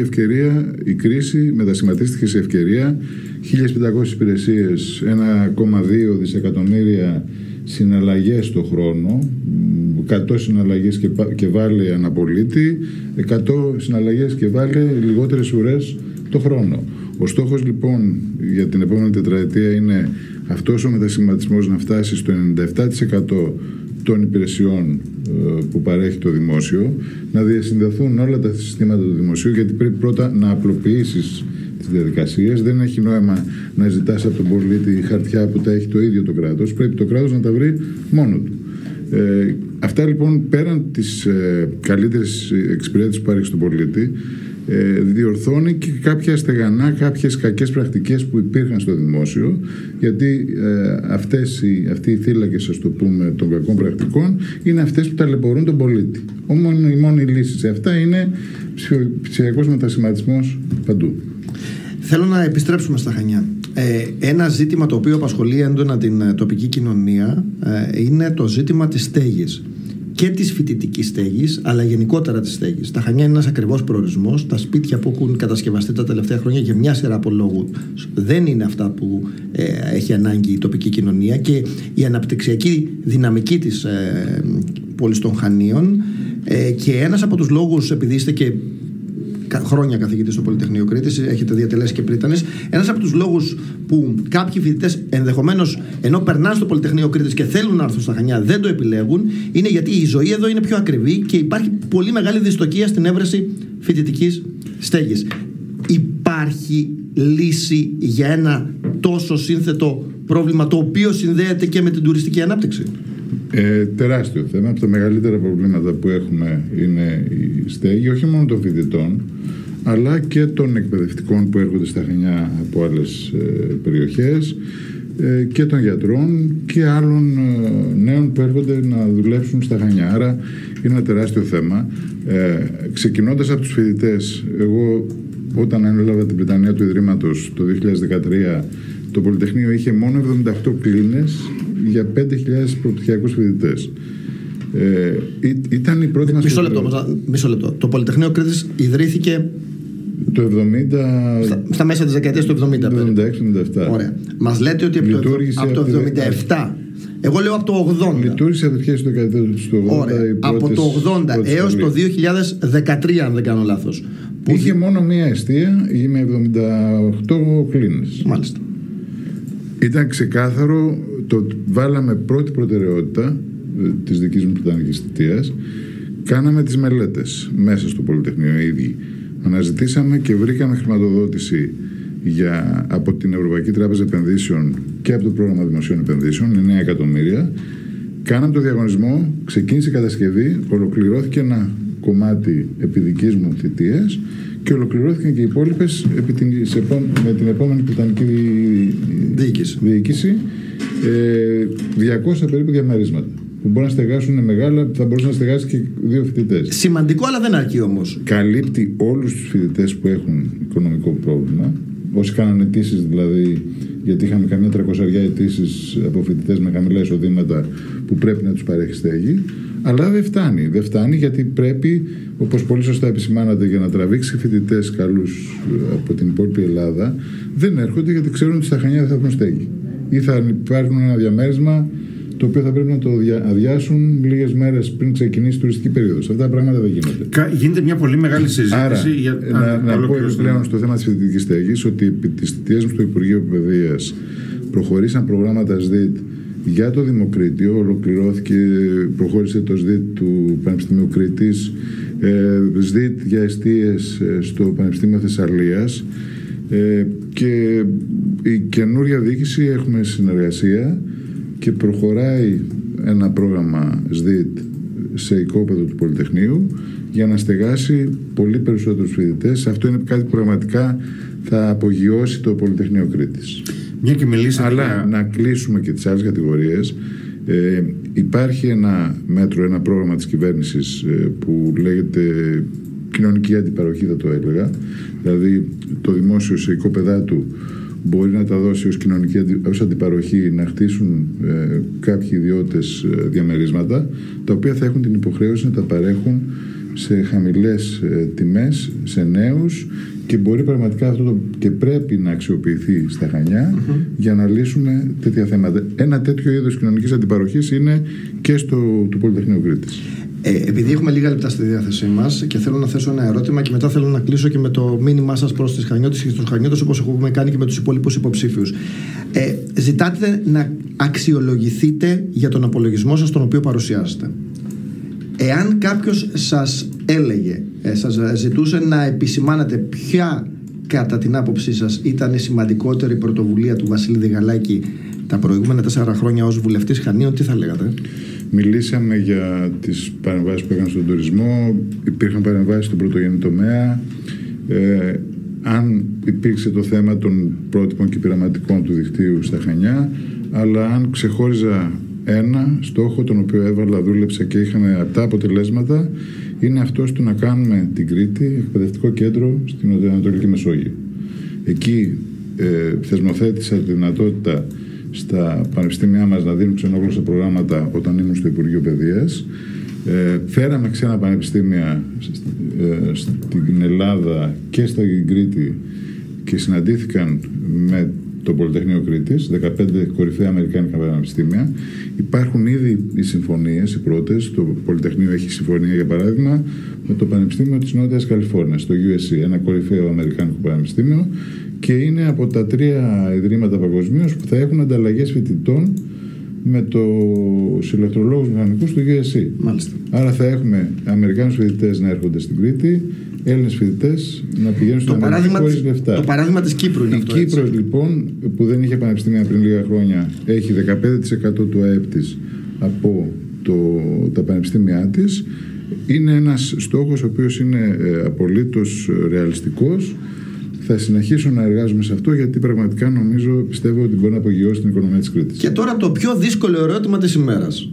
η κρίση μετασχηματίστηκε σε ευκαιρία. 1.500 υπηρεσίες, 1,2 δισεκατομμύρια συναλλαγές το χρόνο, 100 συναλλαγές και βάλε αναπολίτη, 100 συναλλαγές και βάλε λιγότερες ουρές το χρόνο. Ο στόχος λοιπόν για την επόμενη τετραετία είναι αυτός ο μετασχηματισμός να φτάσει στο 97% των υπηρεσιών που παρέχει το δημόσιο, να διασυνδεθούν όλα τα συστήματα του δημοσίου, γιατί πρέπει πρώτα να απλοποιήσεις τις διαδικασίες. Δεν έχει νόημα να ζητάς από τον πολίτη χαρτιά που τα έχει το ίδιο το κράτος. Πρέπει το κράτος να τα βρει μόνο του. Αυτά λοιπόν, πέραν της καλύτερης εξυπηρέτησης που παρέχει στον πολίτη, διορθώνει και κάποια στεγανά, κάποιες κακές πρακτικές που υπήρχαν στο δημόσιο, γιατί αυτοί οι θύλακες, ας το πούμε, των κακών πρακτικών είναι αυτές που ταλαιπωρούν τον πολίτη. Η μόνη λύση σε αυτά είναι ψηφιακός μετασχηματισμός παντού. Θέλω να επιστρέψουμε στα Χανιά. Ένα ζήτημα το οποίο απασχολεί έντονα την τοπική κοινωνία είναι το ζήτημα της στέγης. Και της φοιτητικής στέγης, αλλά γενικότερα της στέγης. Τα Χανιά είναι ένας ακριβώς προορισμός. Τα σπίτια που έχουν κατασκευαστεί τα τελευταία χρόνια για μια σειρά από λόγους δεν είναι αυτά που έχει ανάγκη η τοπική κοινωνία, και η αναπτυξιακή δυναμική της πόλης των Χανίων. Και ένας από τους λόγους, επειδή είστε και χρόνια καθηγητής στο Πολυτεχνείο Κρήτης, έχετε διατελέσει και πρίτανης. Ένας από τους λόγους που κάποιοι φοιτητές ενδεχομένως, ενώ περνάνε στο Πολυτεχνείο Κρήτης και θέλουν να έρθουν στα Χανιά, δεν το επιλέγουν, είναι γιατί η ζωή εδώ είναι πιο ακριβή και υπάρχει πολύ μεγάλη δυστοκία στην έβρεση φοιτητικής στέγης. Υπάρχει λύση για ένα τόσο σύνθετο πρόβλημα, το οποίο συνδέεται και με την τουριστική ανάπτυξη? Τεράστιο θέμα. Από τα μεγαλύτερα προβλήματα που έχουμε είναι η στέγη, όχι μόνο των φοιτητών, αλλά και των εκπαιδευτικών που έρχονται στα Χανιά από άλλες περιοχές, και των γιατρών και άλλων νέων που έρχονται να δουλέψουν στα Χανιά. Άρα είναι ένα τεράστιο θέμα. Ξεκινώντας από τους φοιτητές, εγώ όταν ανέλαβα την Πριτανεία του Ιδρύματος το 2013, το Πολυτεχνείο είχε μόνο 78 κλίνες για 5.000 προπτυχιακούς φοιτητές. Ήταν η πρώτη μας... Μισό λεπτό. Το Πολυτεχνείο Κρήτης ιδρύθηκε το 70... στα μέσα της δεκαετίας του 70. 76-77. Ωραία. Μας λέτε ότι από το 77... Εγώ λέω από το 80. Λειτουργήσε από το 80. Ωραία. Από το 80 έως το 2013, αν δεν κάνω λάθος. Είχε μόνο μία εστία με 78 κλίνες. Μάλιστα. Ήταν ξεκάθαρο, το βάλαμε πρώτη προτεραιότητα της δικής μου πριτανικής θητείας. Κάναμε τις μελέτες μέσα στο Πολυτεχνείο οι ίδιοι. Αναζητήσαμε και βρήκαμε χρηματοδότηση από την Ευρωπαϊκή Τράπεζα Επενδύσεων και από το Πρόγραμμα Δημοσίων Επενδύσεων, 9 εκατομμύρια. Κάναμε το διαγωνισμό, ξεκίνησε η κατασκευή, ολοκληρώθηκε ένα κομμάτι επί δικής μου θητείας και ολοκληρώθηκαν και οι υπόλοιπες με την επόμενη πριτανική διοίκηση, 200 περίπου διαμερίσματα που μπορεί να στεγάσουν μεγάλα, θα μπορούσε να στεγάσει και 2 φοιτητές. Σημαντικό, αλλά δεν αρκεί όμως. Καλύπτει όλους τους φοιτητές που έχουν οικονομικό πρόβλημα, όσοι κάνανε αιτήσεις δηλαδή, γιατί είχαμε καμιά 300 αιτήσεις από φοιτητές με χαμηλά εισοδήματα που πρέπει να τους παρέχει στέγη. Αλλά δεν φτάνει. Δεν φτάνει γιατί πρέπει, όπως πολύ σωστά επισημάνατε, για να τραβήξει φοιτητές καλούς από την υπόλοιπη Ελλάδα, δεν έρχονται γιατί ξέρουν ότι στα Χανιά δεν θα έχουν στέγη. Ή θα υπάρχουν ένα διαμέρισμα το οποίο θα πρέπει να το αδειάσουν λίγες μέρες πριν ξεκινήσει η τουριστική περίοδος. Αυτά τα πράγματα δεν γίνονται. Γίνεται μια πολύ μεγάλη συζήτηση. Άρα, να πω επιπλέον στο θέμα της φοιτητικής στέγης ότι επί της θητείας μου στο Υπουργείο Παιδείας προχωρήσαν προγράμματα ΣΔΙΤ για το Δημοκρίτιο. Ολοκληρώθηκε, προχώρησε το ΣΔΙΤ του Πανεπιστημίου Κρήτης, ΣΔΙΤ για εστίες στο Πανεπιστήμιο Θεσσαλίας, και η καινούρια διοίκηση έχουμε συνεργασία και προχωράει ένα πρόγραμμα ΣΔΙΤ σε οικόπεδο του Πολυτεχνείου για να στεγάσει πολύ περισσότερους φοιτητές. Αυτό είναι κάτι που πραγματικά θα απογειώσει το Πολυτεχνείο Κρήτης. Αλλά να κλείσουμε και τις άλλες κατηγορίες. Υπάρχει ένα μέτρο, ένα πρόγραμμα της κυβέρνησης που λέγεται κοινωνική αντιπαροχή, θα το έλεγα. Δηλαδή το δημόσιο σε οικόπεδά του μπορεί να τα δώσει ως αντιπαροχή, να χτίσουν κάποιοι ιδιώτες διαμερίσματα, τα οποία θα έχουν την υποχρέωση να τα παρέχουν σε χαμηλές τιμές, σε νέους, και μπορεί πραγματικά αυτό και πρέπει να αξιοποιηθεί στα Χανιά για να λύσουμε τέτοια θέματα. Ένα τέτοιο είδος κοινωνικής αντιπαροχής είναι και του Πολυτεχνείου Κρήτης. Επειδή έχουμε λίγα λεπτά στη διάθεσή μας και θέλω να θέσω ένα ερώτημα και μετά θέλω να κλείσω και με το μήνυμά σας προς τις Χανιώτες και στους Χανιώτες, όπως έχουμε κάνει και με τους υπόλοιπους υποψήφιους. Ζητάτε να αξιολογηθείτε για τον απολογισμό σας τον οποίο παρουσιάζετε. Εάν κάποιος σας έλεγε, σας ζητούσε να επισημάνετε ποια κατά την άποψή σας ήταν η σημαντικότερη πρωτοβουλία του Βασίλη Διγαλάκη τα προηγούμενα 4 χρόνια ως βουλευτής Χανίων, τι θα λέγατε? Μιλήσαμε για τις παρεμβάσεις που έκανε στον τουρισμό, υπήρχαν παρεμβάσεις στον πρωτογενή τομέα, αν υπήρξε το θέμα των πρότυπων και πειραματικών του δικτύου στα Χανιά, αλλά αν ξεχώριζα ένα στόχο τον οποίο έβαλα, δούλεψα και είχαμε αυτά αποτελέσματα, είναι αυτός του να κάνουμε την Κρήτη εκπαιδευτικό κέντρο στην Ανατολική Μεσόγειο. Εκεί θεσμοθέτησα τη δυνατότητα στα πανεπιστήμια μας να δίνουν ξενόγλωσσα προγράμματα όταν ήμουν στο Υπουργείο Παιδείας. Φέραμε ξένα πανεπιστήμια στην Ελλάδα και στην Κρήτη και συναντήθηκαν με το Πολυτεχνείο Κρήτης, 15 κορυφαία αμερικάνικα πανεπιστήμια. Υπάρχουν ήδη οι συμφωνίες, οι πρώτες. Το Πολυτεχνείο έχει συμφωνία, για παράδειγμα, με το Πανεπιστήμιο της Νότιας Καλιφόρνιας, το USC, ένα κορυφαίο αμερικάνικο πανεπιστήμιο, και είναι από τα 3 ιδρύματα παγκοσμίως που θα έχουν ανταλλαγές φοιτητών με τους ηλεκτρολόγους μηχανικούς του USC. Μάλιστα. Άρα θα έχουμε Αμερικάνους φοιτητές να έρχονται στην Κρήτη, Έλληνες φοιτητές να πηγαίνουν στην Αμερική χωρίς λεφτά. Το παράδειγμα της Κύπρου είναι αυτό. Η Κύπρος, λοιπόν, που δεν είχε πανεπιστήμια πριν λίγα χρόνια, έχει 15% του ΑΕΠ της από τα πανεπιστήμια της. Είναι ένας στόχος ο οποίος είναι απολύτως ρεαλιστικός. Θα συνεχίσω να εργάζομαι σε αυτό, γιατί πραγματικά πιστεύω ότι μπορεί να απογειώσει την οικονομία της Κρήτης. Και τώρα το πιο δύσκολο ερώτημα της ημέρας.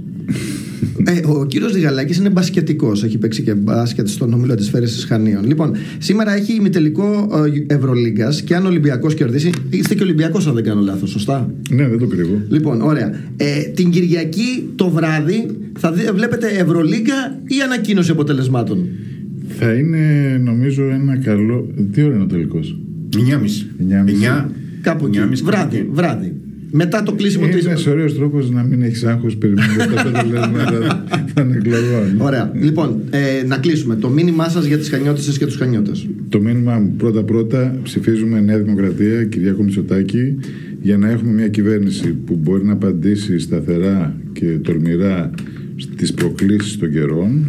Ο κύριος Διγαλάκης είναι μπασκετικός. Έχει παίξει και μπάσκετ στον όμιλο της Φέρης της Χανίων. Λοιπόν, σήμερα έχει ημιτελικό Ευρωλίγκας και αν ο Ολυμπιακός κερδίσει. Είστε και Ολυμπιακός, αν δεν κάνω λάθος, σωστά? Ναι, δεν το κρύβω. Λοιπόν, ωραία. Την Κυριακή το βράδυ θα βλέπετε Ευρωλίγκα ή ανακοίνωση αποτελεσμάτων? Θα είναι, νομίζω, ένα καλό. Τι ώρα είναι ο τελικός? 9.30. Κάπου εκεί. Βράδυ. Μετά το κλείσιμο της. Είναι ένας ωραίος τρόπος να μην έχεις άγχος περιμένοντας τα αποτελέσματα των εκλογών. Ωραία. Λοιπόν, να κλείσουμε. Το μήνυμά σας για τις Χανιώτισσες και τους Χανιώτες. Το μήνυμά μου, πρώτα ψηφίζουμε Νέα Δημοκρατία, Κυριάκο Μητσοτάκη, για να έχουμε μια κυβέρνηση που μπορεί να απαντήσει σταθερά και τολμηρά στις προκλήσεις των καιρών,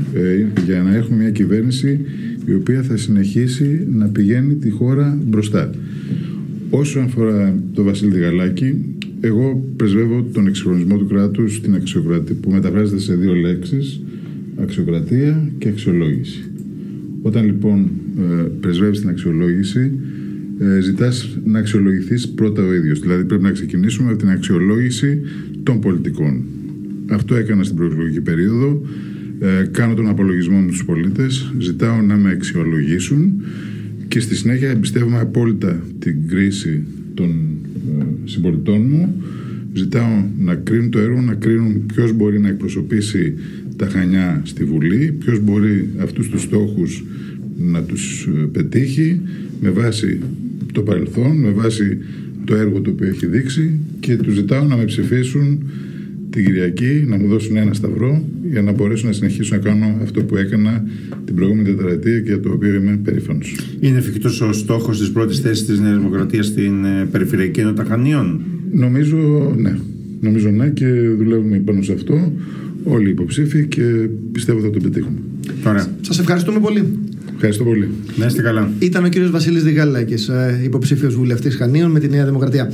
για να έχουμε μια κυβέρνηση η οποία θα συνεχίσει να πηγαίνει τη χώρα μπροστά. Όσον αφορά τον Βασίλη Διγαλάκη, εγώ πρεσβεύω τον εξυγχρονισμό του κράτους, την αξιοκρατία, που μεταφράζεται σε 2 λέξεις: αξιοκρατία και αξιολόγηση. Όταν λοιπόν πρεσβεύεις την αξιολόγηση, ζητάς να αξιολογηθείς πρώτα ο ίδιος. Δηλαδή πρέπει να ξεκινήσουμε από την αξιολόγηση των πολιτικών. Αυτό έκανα στην προεκλογική περίοδο. Κάνω τον απολογισμό μου στους πολίτες, ζητάω να με αξιολογήσουν και στη συνέχεια εμπιστεύομαι απόλυτα την κρίση των συμπολιτών μου. Ζητάω να κρίνουν το έργο, να κρίνουν ποιος μπορεί να εκπροσωπήσει τα Χανιά στη Βουλή, ποιος μπορεί αυτούς τους στόχους να τους πετύχει με βάση το παρελθόν, με βάση το έργο το οποίο έχει δείξει, και τους ζητάω να με ψηφίσουν την Κυριακή, να μου δώσουν 1 σταυρό για να μπορέσω να συνεχίσω να κάνω αυτό που έκανα την προηγούμενη τετραετία και για το οποίο είμαι περήφανος. Είναι εφικτός ο στόχος της πρώτης θέσης της Νέας Δημοκρατίας στην Περιφερειακή Ενότητα Χανίων? Νομίζω ναι, και δουλεύουμε πάνω σε αυτό όλοι οι υποψήφοι και πιστεύω θα το πετύχουμε. Ωραία. Σας ευχαριστούμε πολύ. Ευχαριστώ πολύ. Να είστε καλά. Ήταν ο κύριος Βασίλης Διγαλάκης, υποψήφιος βουλευτής Χανίων με τη Νέα Δημοκρατία.